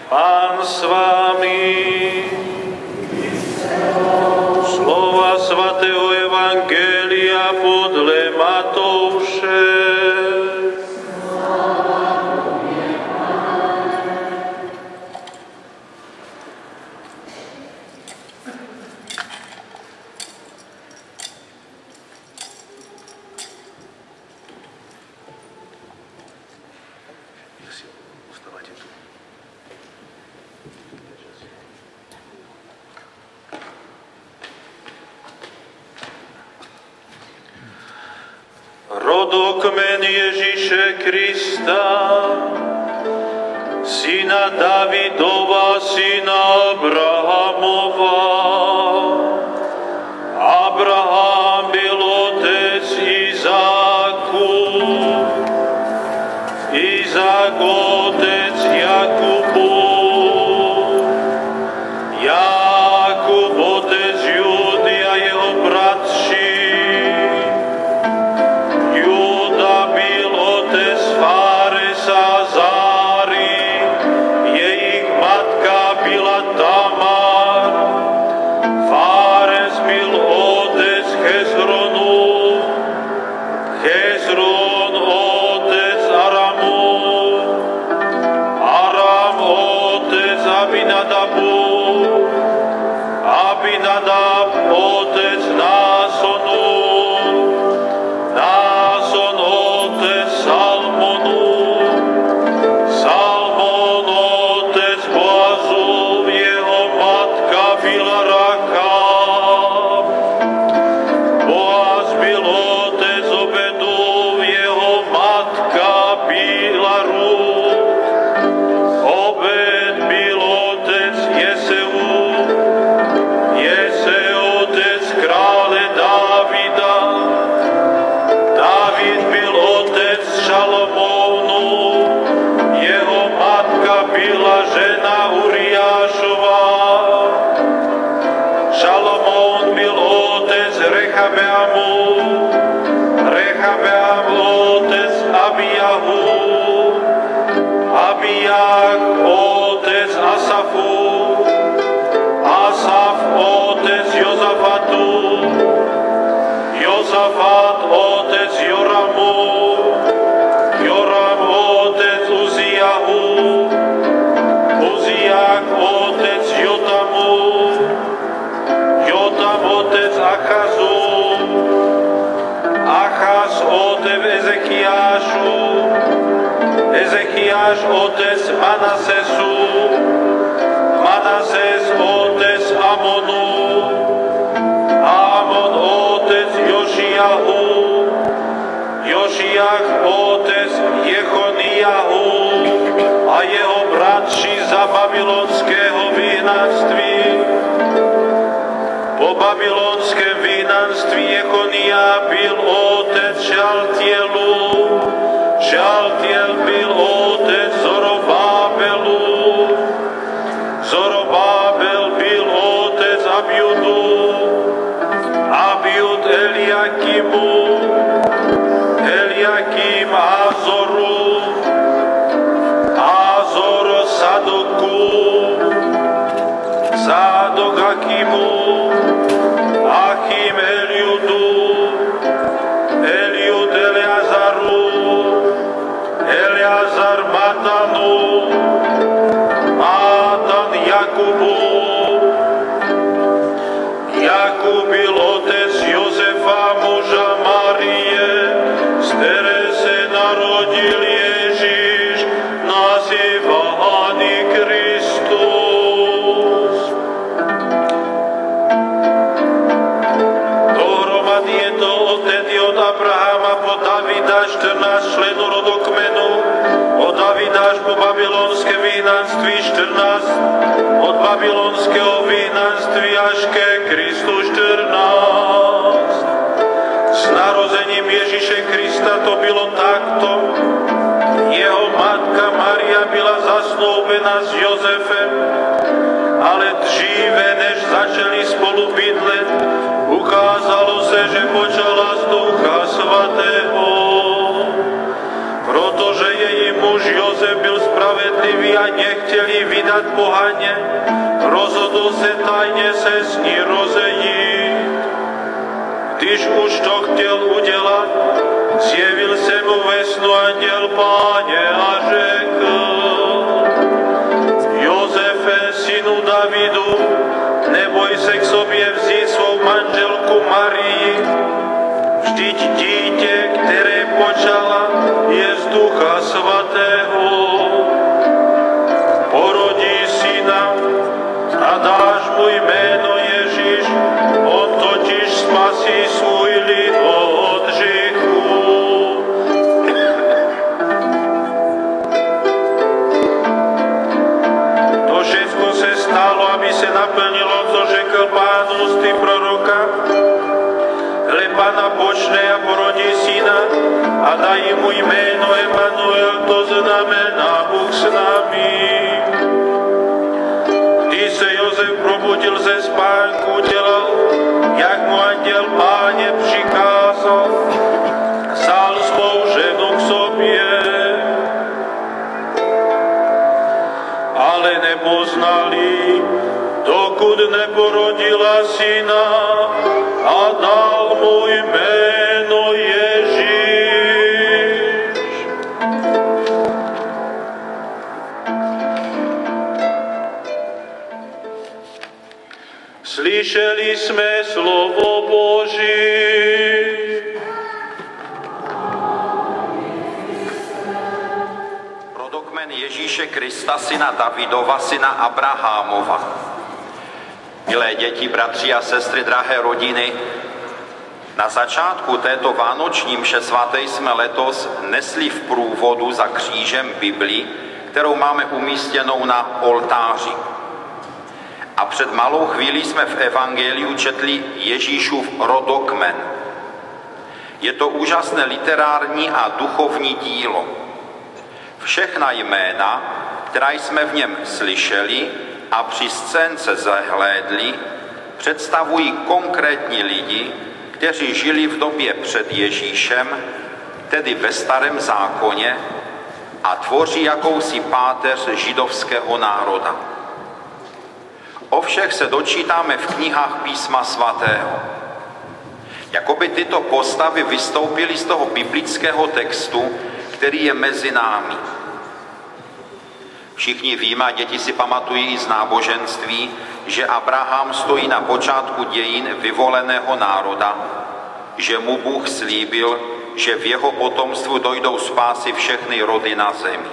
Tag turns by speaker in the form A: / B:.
A: Pán s vámi. Slova svätého Evangelia podľa Matouše. Rodokmen Ježíše Krista, syna Davidova, syna Abrahamova. Abraham byl otec Izáku, Izák otec Jakubu, Jakub otec Judy a jeho bratří. Abinadab otec Násonu, Náson otec Salmonu, Salmon otec Boazu, jeho matka byla Rachab. Boaz byl otec Obedu, jeho matka byla Rút. Obed byl otec Jeseu, Jese otec krále Dávida, Dávid byl otec Šalomónu, jeho matka byla žena Uriášova. Šalomón byl otec Rechabeamu, Rechabeam otec Abijahu, Abijah otec Asafu, Asaf otec Jozafatu, Jozafat otec Joramu, Joram otec Uzijahu, Uziah otec Jotamu, Jotam otec Achazu, Achaz otec Ezechiášu, Ezechiáš otec Manasesu, Manases otec Amonu, Amon otec Jošiahu, Jošiach otec Jechoniahu a jeho bratři za babylonského vyhnanství. Po babylonském vyhnanství Jechonia byl otec Šaltielu, Šaltiel byl otec Zorobábelu, Zorobábel byl otec Abiudu, Abiud Eliakimu, Eliakim Azoru, Azor Sadoku, Sadok Akimu, Achim Eliudu, Eliud Eleazaru, Eleazar Matanu, Matan Jakubu, Jakub byl otec Josefa, muža Marie, z které se narodil Ježíš, nazývaný Kristus. Dohromady je to odtedy od Abrahama po Davida 14 členů rodokmenu, od Davida až po babylonské vyhnanství 14, od babylonského vyhnanství až ke Kristu 14. S narozením Ježíše Krista to bylo takto. Jeho matka Maria byla zasnoubena s Jozefem, ale dříve, než začali spolu bydlet, ukázalo se, že počala z Ducha Svatého. Protože její muž Jozef byl spravedlivý a nechtěli vydat pohaně, rozhodl se tajně se s ní rozejít. Když už to chtěl udělat, zjevil se mu ve snu anděl Páně a řekl: Josefe, synu Davidu, neboj se k sobě vzít svou manželku Marii, vždyť dítě, které počala, je z Ducha Svatého. Porodí syna a dáš mu jméno Ježíš, on totiž spasí svůj lid od hříchu. To všechno se stalo, aby se naplnilo, co řekl Pán ústy proroka. Hle, Pana počne a porodí syna a dají mu jméno Emanuel, to znamená Bůh s námi. Když se Josef probudil ze spánku, dělal, jak mu anděl Páně přikázal, vzal svou ženu k sobě, ale nepoznali, dokud neporodila syna a dal mu jméno Ježíš. Slyšeli jsme slovo Boží.
B: Rodokmen Ježíše Krista, syna Davidova, syna Abrahamova. Milé děti, bratři a sestry, drahé rodiny, na začátku této vánoční mše svaté jsme letos nesli v průvodu za křížem Bibli, kterou máme umístěnou na oltáři. A před malou chvílí jsme v evangeliu četli Ježíšův rodokmen. Je to úžasné literární a duchovní dílo. Všechna jména, která jsme v něm slyšeli a při scénce zahlédli, představují konkrétní lidi, kteří žili v době před Ježíšem, tedy ve Starém zákoně, a tvoří jakousi páteř židovského národa. O všech se dočítáme v knihách Písma svatého. Jakoby tyto postavy vystoupily z toho biblického textu, který je mezi námi. Všichni víme, a děti si pamatují i z náboženství, že Abraham stojí na počátku dějin vyvoleného národa, že mu Bůh slíbil, že v jeho potomstvu dojdou spásy všechny rody na zemi.